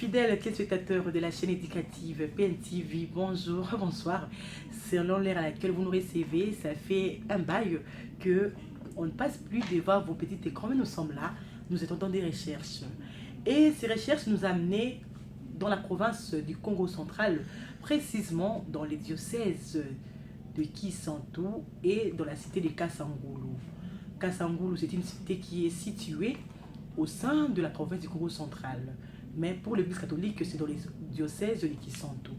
Fidèles téléspectateurs de la chaîne éducative PNTV, bonjour, bonsoir. Selon l'heure à laquelle vous nous recevez, ça fait un bail que on ne passe plus devant vos petits écrans, mais nous sommes là, nous étendons des recherches. Et ces recherches nous amènent dans la province du Congo central, précisément dans les diocèses de Kisantu et dans la cité de Kasangulu. Kasangulu, c'est une cité qui est située au sein de la province du Congo central. Mais pour l'Église catholique, c'est dans les diocèses de Kisantu.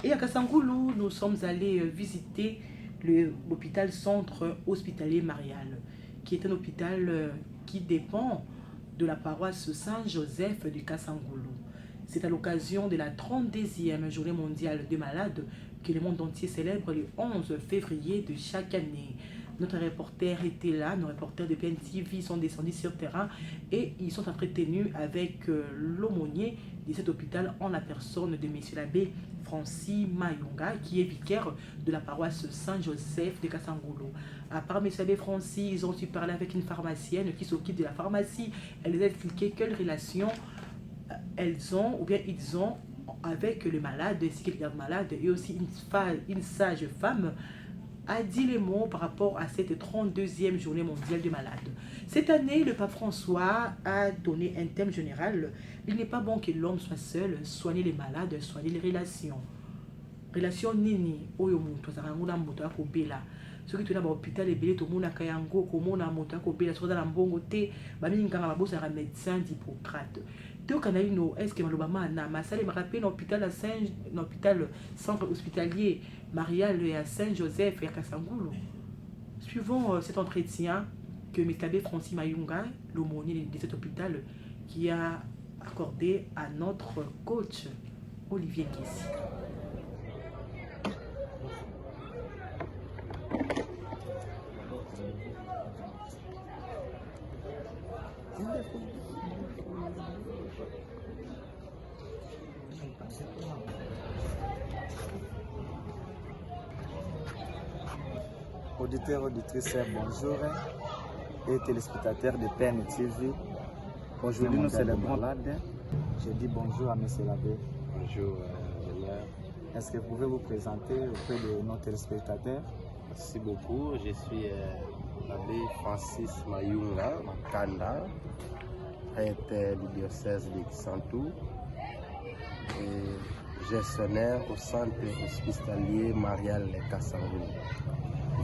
Et à Kasangulu, nous sommes allés visiter l'hôpital centre hospitalier Marial, qui est un hôpital qui dépend de la paroisse Saint-Joseph de Kasangulu. C'est à l'occasion de la 32e journée mondiale des malades que le monde entier célèbre le 11 février de chaque année. Notre reporter était là, nos reporters de PNTV sont descendus sur terrain et ils sont entretenus avec l'aumônier de cet hôpital en la personne de M. l'abbé Francis Mayunga, qui est vicaire de la paroisse Saint-Joseph de Kasangulu. À part M. l'abbé Francis, ils ont dû parler avec une pharmacienne qui s'occupe de la pharmacie. Elle les a expliqué quelles relations elles ont ou bien ils ont avec le malade, ainsi que les gardes malades, et aussi une sage femme a dit les mots par rapport à cette 32e journée mondiale des malades. Cette année, le pape François a donné un thème général. Il n'est pas bon que l'homme soit seul, soigner les malades, soigner les relations. Relation nini, oyo muntu azanguna moto akobela. Soki tuna ba hôpital ebele to mona kayango ko mona moto akobela soki na mbongo te, ba minganga babosa ka médecin d'Hippocrate. Donc on a une est-ce que malobama na masale me rappelle l'hôpital l'hôpital centre hospitalier Marial et à Saint-Joseph et à Kasangulu. Suivant cet entretien que M. l'abbé Francis Mayunga, l'aumônier de cet hôpital, qui a accordé à notre coach Olivier Kessi. Auditeurs, auditrices, bonjour et téléspectateurs de PNTV. Aujourd'hui, nous célébrons malade. Je dis bonjour à M. l'abbé. Bonjour, Génial. Est-ce que vous pouvez vous présenter auprès de nos téléspectateurs? Merci beaucoup. Je suis l'abbé Francis Mayunga Makanda, prêtre du diocèse de Kisantu et gestionnaire au centre hospitalier Marial Kasangulu.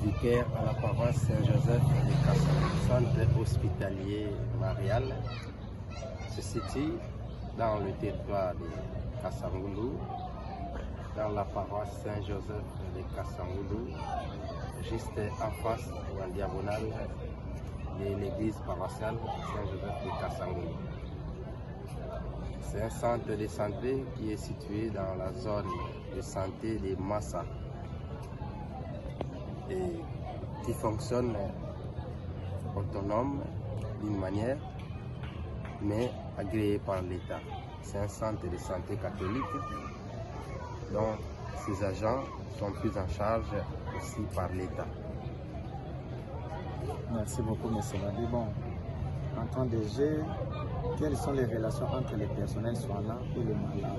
Vicaire à la paroisse Saint-Joseph de Kasangulu. Centre hospitalier Marial se situe dans le territoire de Kasangulu, dans la paroisse Saint-Joseph de Kasangulu, juste en face ou en diagonale de l'église paroissiale Saint-Joseph de Kasangulu. C'est un centre de santé qui est situé dans la zone de santé de Massa et qui fonctionne autonome d'une manière, mais agréé par l'État. C'est un centre de santé catholique dont ses agents sont pris en charge aussi par l'État. Merci beaucoup, M. l'abbé. Bon, en tant que DG, quelles sont les relations entre les personnels soignants et les malades?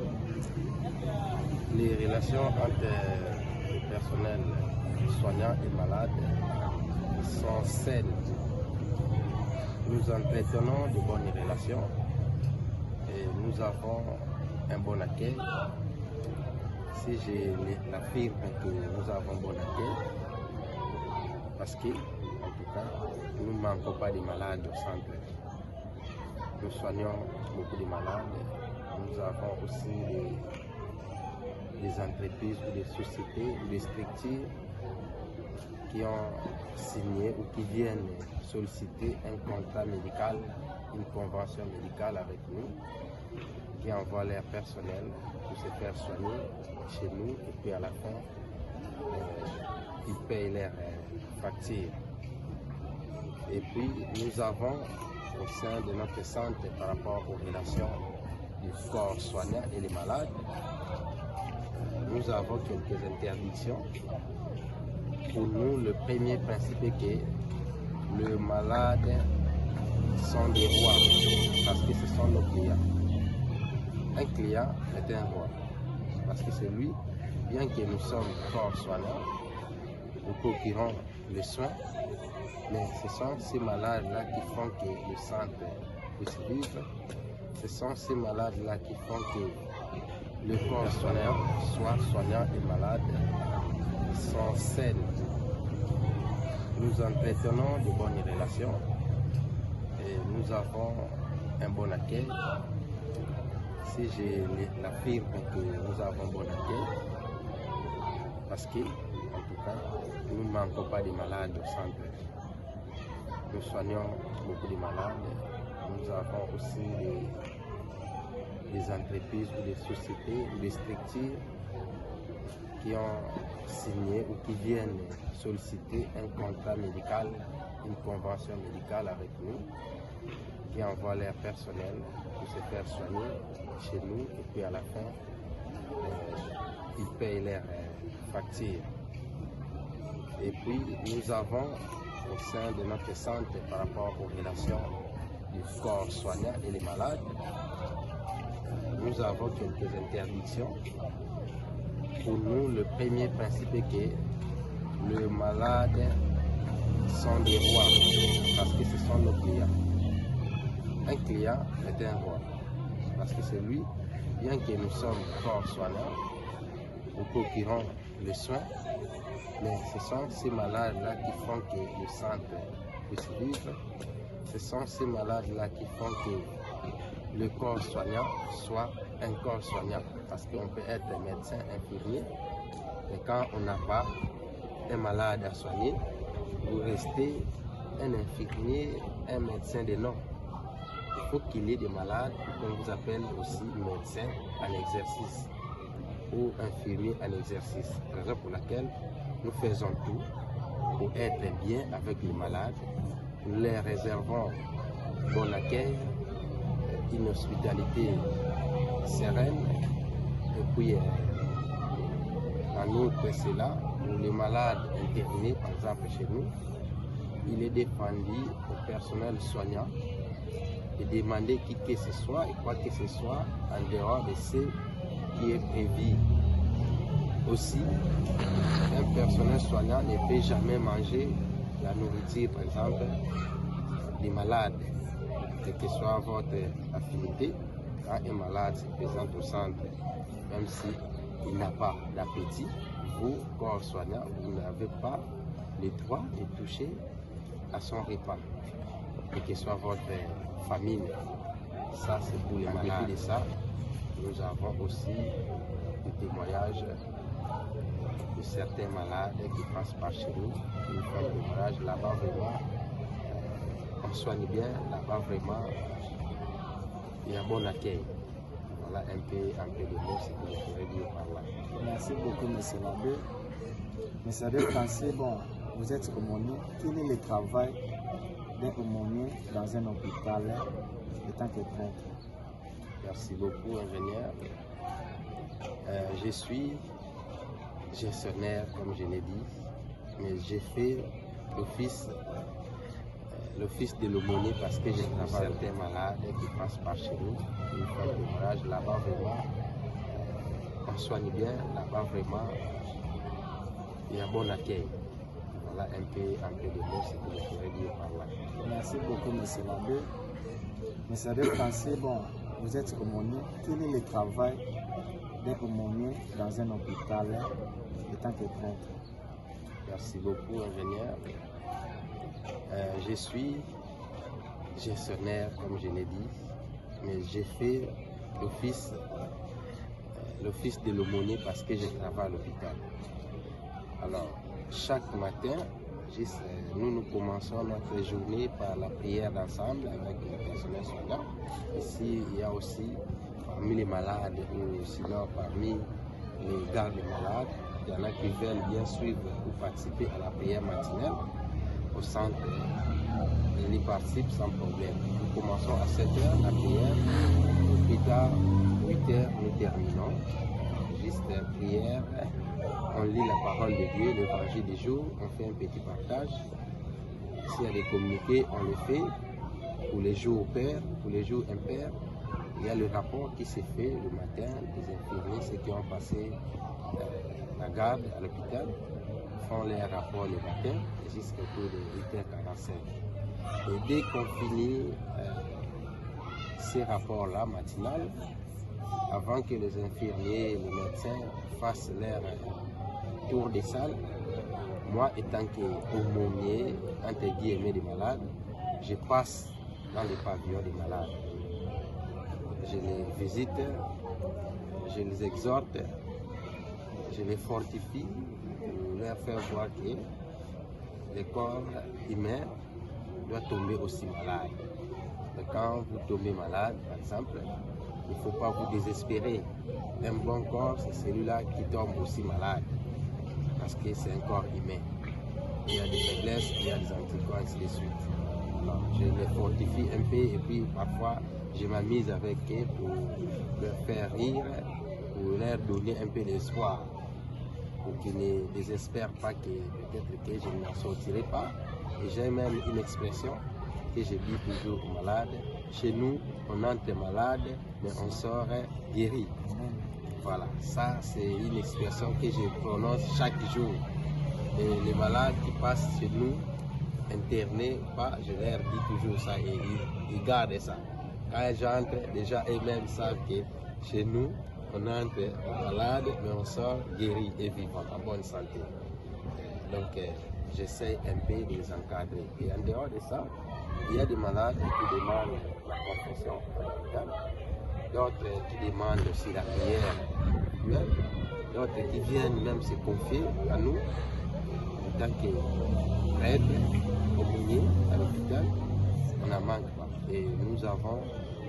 Les relations entre les personnels soignants et malades sont saines. Nous entretenons de bonnes relations et nous avons un bon accueil. Si je l'affirme que nous avons bon accueil, parce que, en tout cas, nous ne manquons pas de malades au centre. Nous soignons beaucoup de malades. Nous avons aussi des entreprises ou des sociétés ou des structures qui ont signé ou qui viennent solliciter un contrat médical, une convention médicale avec nous, qui envoient leur personnel pour se faire soigner chez nous et puis à la fin, ils payent leurs factures. Et puis nous avons au sein de notre centre par rapport aux relations du corps soignant et les malades, nous avons quelques interdictions. Pour nous, le premier principe est que le malade sont des rois, parce que ce sont nos clients. Un client est un roi, parce que c'est lui, bien que nous sommes corps soignants, nous procurons les soins, mais ce sont ces malades-là qui font que le centre puisse vivre. Ce sont ces malades-là qui font que le corps soignant soit soignant et malade sans celle. Nous entretenons de bonnes relations et nous avons un bon accueil. Si je l'affirme que nous avons bon accueil, parce que, en tout cas, nous ne manquons pas de malades au centre. Nous soignons beaucoup de malades. Nous avons aussi des entreprises ou des sociétés ou des structures qui ont signé ou qui viennent solliciter un contrat médical, une convention médicale avec nous, qui envoient leur personnel pour se faire soigner chez nous et puis à la fin, ils payent leurs factures. Et puis nous avons au sein de notre centre par rapport aux relations du corps soignant et les malades, nous avons quelques interdictions. Pour nous, le premier principe est que les malades sont des rois, parce que ce sont nos clients. Un client est un roi, parce que c'est lui, bien que nous sommes corps soignants, nous procurons les soins, mais ce sont ces malades-là qui font que le centre puisse vivre. Ce sont ces malades-là qui font que le corps soignant soit un corps soignant, parce qu'on peut être médecin, infirmier, mais quand on n'a pas un malade à soigner, vous restez un infirmier, un médecin de nom. Il faut qu'il y ait des malades qu'on vous appelle aussi médecin en exercice ou infirmier en exercice. Raison pour laquelle nous faisons tout pour être bien avec les malades. Nous leur réservons bon accueil, une hospitalité sereine. Et puis, en outre cela, pour les malades internés, par exemple chez nous, il est défendu au personnel soignant de demander qui que ce soit et quoi que ce soit en dehors de ce qui est prévu. Aussi, un personnel soignant ne peut jamais manger la nourriture, par exemple, des malades. Quelle que soit votre affinité, quand un malade se présente au centre, même s'il n'a pas d'appétit, vous, corps soignant, vous n'avez pas le droit de toucher à son repas. Quelle que soit votre famille, ça c'est pour les malades. Et ça, nous avons aussi des témoignages de certains malades qui passent par chez nous, qui nous font des témoignages là-bas vraiment. On soigne bien, là-bas vraiment, il y a un bon accueil. Voilà un peu de mots, ce que je pourrais dire par là. Merci beaucoup, M. l'abbé. M. l'abbé Français, bon, vous êtes aumônier. Quel est le travail d'un aumônier dans un hôpital en tant que prêtre? Merci beaucoup, ingénieur. Je suis gestionnaire, comme je l'ai dit, mais j'ai fait l'office de l'aumônier parce que je travaille avec certains malades qui passent par chez nous. Une fois de mariage, là-bas vraiment, on soigne bien, là-bas vraiment, il y a un bon accueil. Voilà un peu de mots, ce que je pourrais dire par là. Merci beaucoup, M. l'abbé. M. l'abbé Français, bon, vous êtes aumônier. Quel est le travail d'un aumônier dans un hôpital en tant que prêtre? Merci beaucoup, ingénieur. Je suis gestionnaire, comme je l'ai dit, mais j'ai fait l'office de l'aumônier parce que je travaille à l'hôpital. Alors, chaque matin, nous commençons notre journée par la prière d'ensemble avec le personnel soignant. Ici, il y a aussi, parmi les malades ou sinon parmi les gardes malades, il y en a qui veulent bien suivre ou participer à la prière matinale au centre. Ils y participent sans problème. Nous commençons à 7h la prière, plus tard, 8h, nous terminons. Juste prière, on lit la parole de Dieu, l'évangile du jour, on fait un petit partage. S'il y a des communiqués, on les fait pour les jours pairs, pour les jours impairs. il y a le rapport qui s'est fait le matin, des infirmiers, ceux qui ont passé la garde à l'hôpital, font les rapports le matin jusqu'au tour de 8h45. Et dès qu'on finit ces rapports-là matinales, avant que les infirmiers et les médecins fassent leur tour des salles, moi étant qu'aumônier, entre guillemets, des malades, je passe dans les pavillons des malades. Je les visite, je les exhorte, je les fortifie pour leur faire voir que le corps humain doit tomber aussi malade. Et quand vous tombez malade, par exemple, il ne faut pas vous désespérer. Un bon corps, c'est celui-là qui tombe aussi malade, parce que c'est un corps humain. Il y a des faiblesses, il y a des anticorps, ainsi de suite. Alors, je les fortifie un peu et puis parfois je m'amuse avec eux pour leur faire rire, pour leur donner un peu d'espoir, pour qu'ils ne désespèrent pas que peut-être que je n'en sortirai pas. Et j'ai même une expression que je dis toujours aux malades: chez nous, on entre malade, mais on sort guéri. Voilà, ça c'est une expression que je prononce chaque jour. Et les malades qui passent chez nous, internés ou pas, je leur dis toujours ça et ils gardent ça. Quand j'entre, déjà eux-mêmes savent que chez nous, on entre malade, mais on sort guéri et vivant, en bonne santé. Donc j'essaie un peu de les encadrer. Et en dehors de ça, il y a des malades qui demandent la confession médicale, d'autres qui demandent aussi la prière individuelle, d'autres qui viennent même se confier à nous en tant que prêtres, aumôniers à l'hôpital. On n'en manque pas. Et nous avons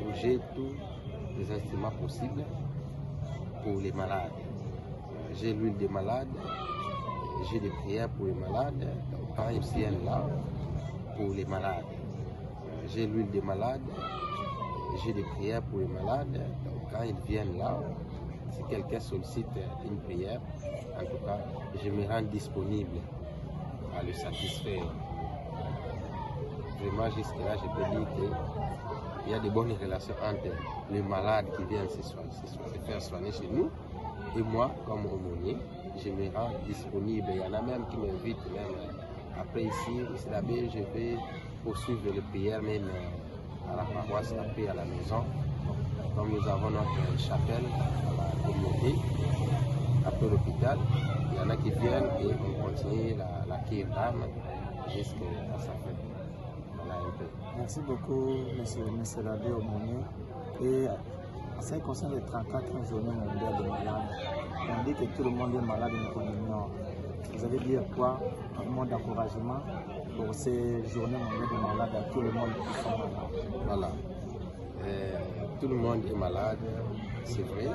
bougé tous les instruments possibles pour les malades. J'ai l'huile des malades, j'ai des prières pour les malades, quand ils viennent là, pour les malades. J'ai l'huile des malades, j'ai des prières pour les malades, quand ils viennent là, si quelqu'un sollicite une prière, en tout cas, je me rends disponible à le satisfaire. Vraiment, jusque-là, je peux dire qu'il y a de bonnes relations entre les malades qui viennent se faire soigner chez nous et moi, comme aumônier, je me rends disponible. Il y en a même qui m'invitent, même après ici, l'abbé, je vais poursuivre les prières même à la paroisse, après à la maison. Comme nous avons notre chapelle à la communauté, après l'hôpital, il y en a qui viennent et on continue la cure d'âme jusqu'à sa fin. Merci beaucoup, monsieur l'abbé aumônier. Et en ce qui concerne les 34e journées mondiales des malades, on dit que tout le monde est malade et qu'on ignore. Vous avez dit quoi, un mot d'encouragement pour ces journées mondiales des malades à tout le monde qui sont malades? Voilà. Tout le monde est malade, c'est vrai.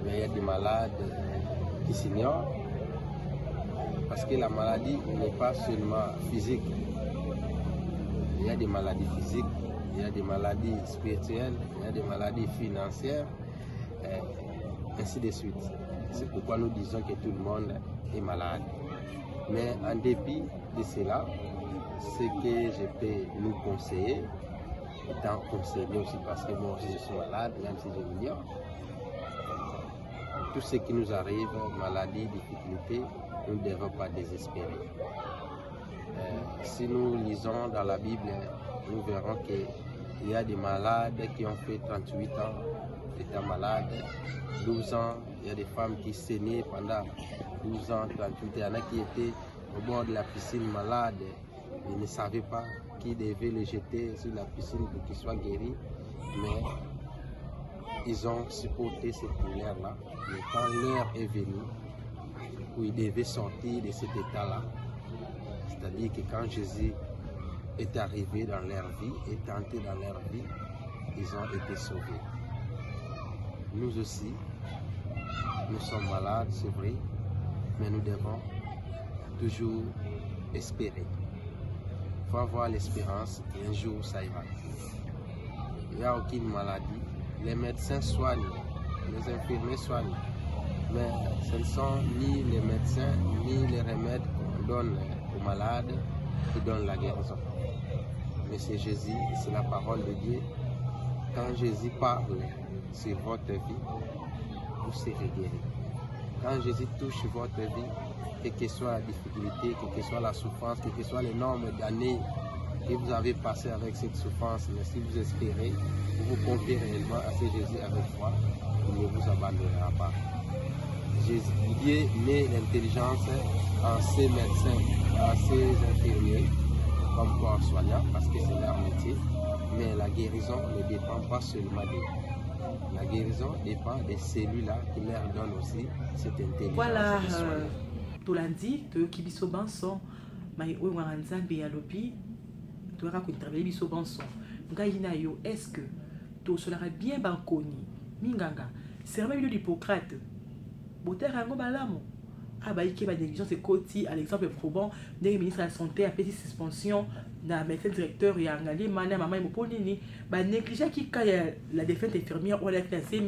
Mais il y a des malades qui s'ignorent. Parce que la maladie n'est pas seulement physique. Il y a des maladies physiques, il y a des maladies spirituelles, il y a des maladies financières, ainsi de suite. C'est pourquoi nous disons que tout le monde est malade. Mais en dépit de cela, ce que je peux nous conseiller, étant conseiller aussi parce que moi aussi je suis malade, même si je l'ignore, tout ce qui nous arrive, maladie, difficulté, nous ne devons pas désespérer. Si nous lisons dans la Bible, nous verrons qu'il y a des malades qui ont fait 38 ans d'état malade, 12 ans, il y a des femmes qui saignaient pendant 12 ans, 38 ans, il y en a qui étaient au bord de la piscine malades, ils ne savaient pas qui devait les jeter sur la piscine pour qu'ils soient guéris, mais ils ont supporté cette douleur-là. Mais quand l'heure est venue, où ils devaient sortir de cet état-là, c'est-à-dire que quand Jésus est arrivé dans leur vie, est entré dans leur vie, ils ont été sauvés. Nous aussi, nous sommes malades, c'est vrai, mais nous devons toujours espérer. Il faut avoir l'espérance qu'un jour ça ira. Il n'y a aucune maladie. Les médecins soignent, les infirmiers soignent, mais ce ne sont ni les médecins ni les remèdes qu'on donne aux malades qui donnent la guérison. Mais c'est Jésus, c'est la parole de Dieu Quand Jésus parle sur votre vie, vous serez guéri. Quand Jésus touche votre vie, quelle que soit la difficulté, quelle que soit la souffrance, quelles que soient les nombres d'années que vous avez passé avec cette souffrance, mais si vous espérez, vous vous confiez réellement à ce Jésus avec foi, il ne vous abandonnera pas. Dieu met l'intelligence en ces médecins, en ces infirmiers, comme corps soignants, parce que c'est leur métier, mais la guérison ne dépend pas seulement d'eux. La guérison dépend de celui-là qui leur donne aussi cette intelligence. Voilà, Tolandi, Kibiso Banson, mais Ouanzambe Yalobi, tu auras intervenir Biso Banson. Ngaïnayo, est-ce que tu seras bien banconi, Minganga, c'est vraiment l'Hippocrate, Boterango Balamo. Ah bah, il y a une négligence, c'est Koti, à l'exemple probant, le ministre de la Santé a fait une suspension, le médecin directeur, il y a un gars, maman, il m'a négligé qui, quand il y a la défunte infirmière, on l'a classé,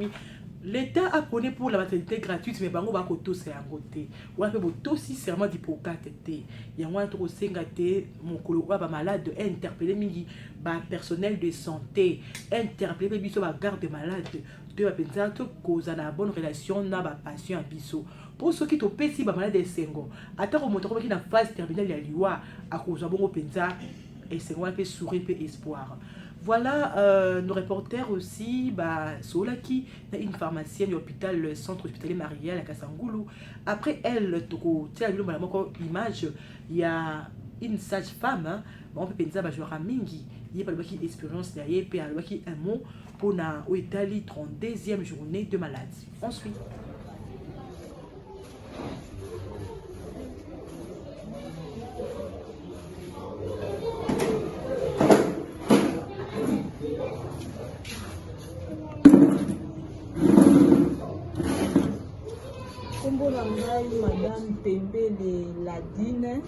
l'État a prôné pour la maternité gratuite, mais bango ba koto c'est un côté. Ou après boto si serment d'Hippocrate té. Il y a un trop sengate mon kolo ba malade interpeller mingi ba personnel de santé, interpeller biso ba garde malade, de ba pensa to cause na bonne relation na ba patient biso. Pour ceux qui to pesi ba malade sengo, ata ko moto ko ki na phase terminale ya liwa a cause bongo pensa et sengo peut sourire peu espoir. Voilà, nos reporters aussi, Solaki, une pharmacienne de l'hôpital, centre hospitalier Marielle à Kassangoulou. Après elle, image, il y a une sage-femme, on peut penser à Joara Mingi, il y a pas de expérience derrière, puis il y a un mot pour la Italie 32e journée de maladie. Ensuite. Madame Pembele Ladine,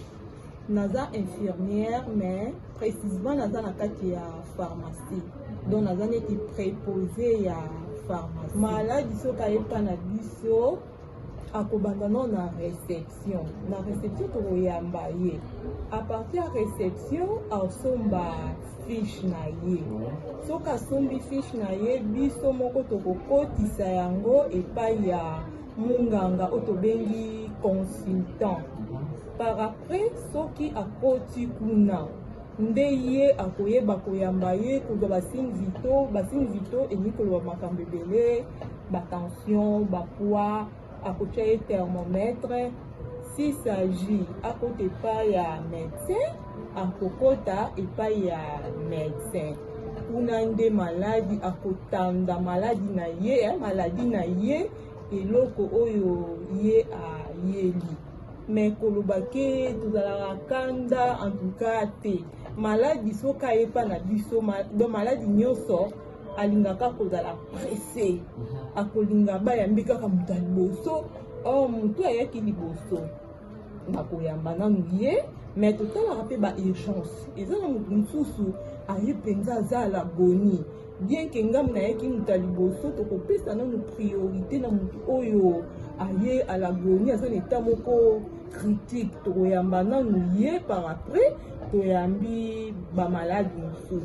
naza infirmière, mais précisément naza na kati ya pharmacie. Donc naza neti préposé ya pharmacie. Maladi soka yepa na biso akobanda non na réception. Na réception to yamba ye. À partir ya réception asomba fiche na ye. Soka sombi fiche na ye biso moko to kokotisa yango epai ya munganga otobengi consultant. Par après soki akoti kuna nde ye akoyeba koyamba ye kozwa basine vito enikoloba makambo ebele batension bapoids akotia ye thermomètre. S'il s'agit akota epai ya médecin akokota epai ya médecin kuna nde maladi akotanda maladi na ye eloko oyo ye ayeli. Mais koloba ke tozalaka kanda en tout cas te maladi soka yepa na biso do maladi nyonso alingaka kozala pressé akolinga bayambi kaka moto ya liboso or moto ayaki liboso nakoyamba nanu ye. Mais totalaka mpe ba urgence eza na moto mosusu aye mpenza azala boni bien que ngam na yaki moto ya liboso tokopesa nanu priorité na moto oyo aye à la goni aza na état moko critique tokoyamba nanu ye par après toyambi bamaladi mosusu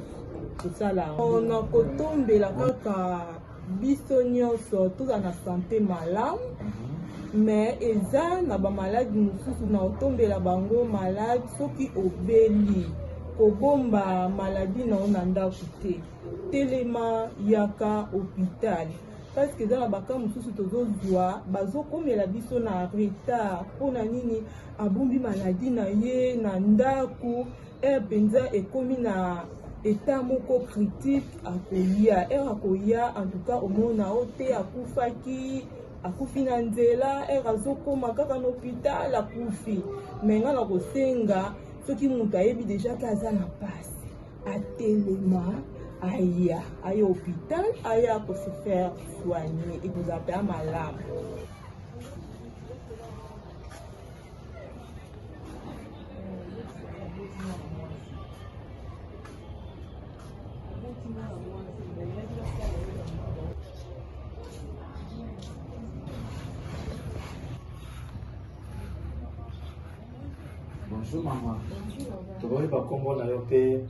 tosala na kotombela kaka biso nyonso toza na santé malamu. Mais eza na bamaladi mosusu na otombela bango maladi soki obeli kobomba maladi na ona ndako te telema yaka hôpital parce que dans la baka mosusu tozozwa bazokomela biso na retard mpona nini abombi maladi na ye na ndako mpenza ekomi na état moko critique akoya akoya en tout cas omona o te akufi na nzela azokoma kaka na hôpital akufi. Mais nga na kosenga soki moto ayebi déjà ke aza na pasi atelema aya hôpital aya ko se faire soigner et vous appelle malamu. Bonjour maman. Tu vas pas comprendre la paix.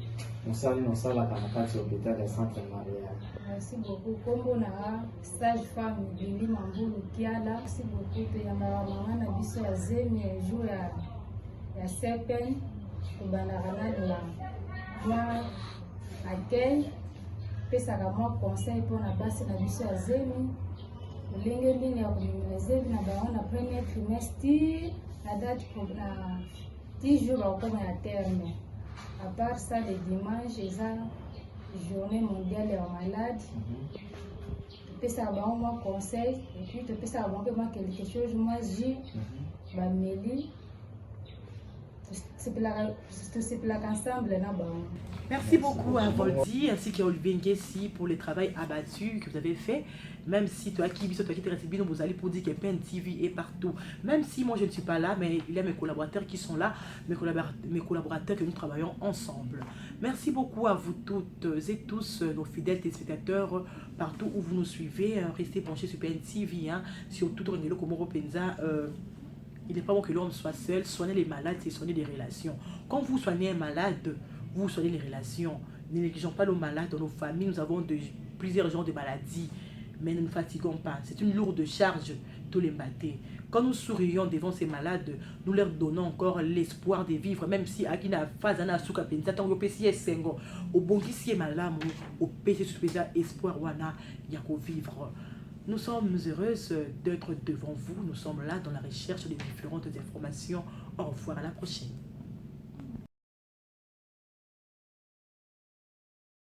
mosali nosalaka na kati ya hôpital ya centre mariage. Merci beaucoup. Kombo na sage femme Lili Mambulu Kiala. Merci beaucoup. Te yamba mama na biso ya zemi jour ya sepen kubandaka na la moi accueil pesaka mwa conseil mpona basi na biso ya zemi lolenge nini ya komemela zemi na bango na premier trimestre na date na 10 jours bakokoma ya terme. À part ça, le dimanche, c'est la journée mondiale des malades. Tu peux savoir moi conseil et puis tu peux savoir que moi quelque chose, moi j'ai ma mélie. C'est plaqué ensemble là bas. Merci beaucoup à Voldy ainsi qu'à Olivier Nguessi pour le travail abattu que vous avez fait. Même si toi qui t'es resté bien, vous allez pour dire que Pen TV est partout. Même si moi je ne suis pas là, mais il y a mes collaborateurs qui sont là, mes collaborateurs que nous travaillons ensemble. Merci beaucoup à vous toutes et tous, nos fidèles téléspectateurs, partout où vous nous suivez. Restez branchés sur Pen TV, surtout dans le Komoro Penza. Il n'est pas bon que l'homme soit seul. Soigner les malades, c'est soigner les relations. Quand vous soignez un malade, vous soignez les relations. Ne négligeons pas nos malades dans nos familles. Nous avons plusieurs genres de maladies, mais ne nous fatiguons pas. C'est une lourde charge, tous les matins. Quand nous sourions devant ces malades, nous leur donnons encore l'espoir de vivre, même si Akina Fazana Souka Penza, tant que si Sengo, au bon qui si est malade, au PC Supéza, espoir Wana, Yako vivre. Nous sommes heureuses d'être devant vous. Nous sommes là dans la recherche des différentes informations. Au revoir, à la prochaine.